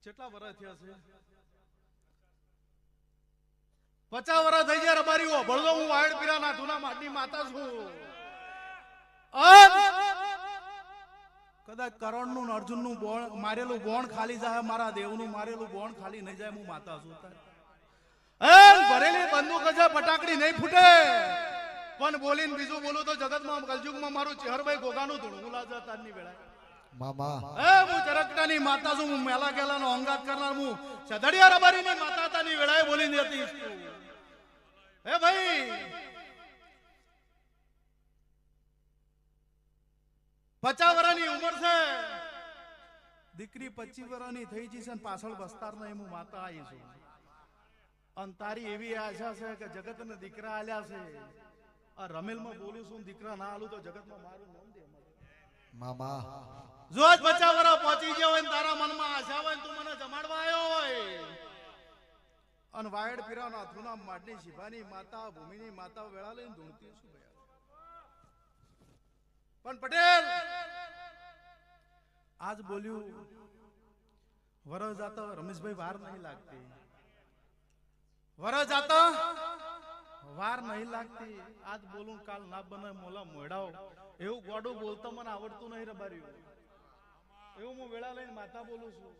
કેટલા વર્ષ થયા છે? 50 વર્ષ થઈ ગયા રબારીઓ. ભળલો હું વાયડ પીરા નાથુના માટી માતા છું. કદાચ કરણ નું અર્જુન નું મારેલું બોણ ખાલી જાય, મારા દેવ નું મારેલું બોણ ખાલી નહીં જાય, હું માતા છું. ભરેલી બંદૂક છે, ફટાકડી નહીં ફૂટે. પણ બોલીને બીજું બોલું તો જગતમાં કલયુગમાં મારું ચેહરભાઈ ગોગાનું ધૂળવું લાગે તારની વેળા. મામા હું ચરકટાની માતા છું, હું મેલા ગેલાનો અંગાત કરનાર, હું સદડિયા રબારીની માતા તાની વેળાએ બોલીને હતી. હે ભાઈ 50 વર્ષની ઉંમર છે, દીકરી 25 વર્ષની થઈ જશે ને પાછળ બસ્તાર નહીં, હું માતા આવી છું. અને તારી એવી આશા છે કે જગતને દીકરા આલ્યા છે. આ રમેલમાં બોલું છું, દીકરા ના આલું તો જગતમાં મારું નામ દે મામા. જો જ 50 વર્ષ પહોંચી ગયો હોય ને તારા મનમાં આશા હોય ને તું મને જમાડવા આવ્યો હોય અને વાયડ પીરાના થુના માડની શિભાની માતા, ભૂમિની માતા વેળા લઈને ધૂણતી છું. પણ પટેલ આજ બોલ્યું વરસ જાતો રમેશભાઈ વાર નહીં લાગતી, વરસ જાતો વાર નહીં લાગતી. આજ બોલું કાલ ના બને મોલા મોડાવ એવું ગોડું બોલતા મને આવડતું નહીં રબાર્યું. એવું હું વેળા લઈને માતા બોલું છું.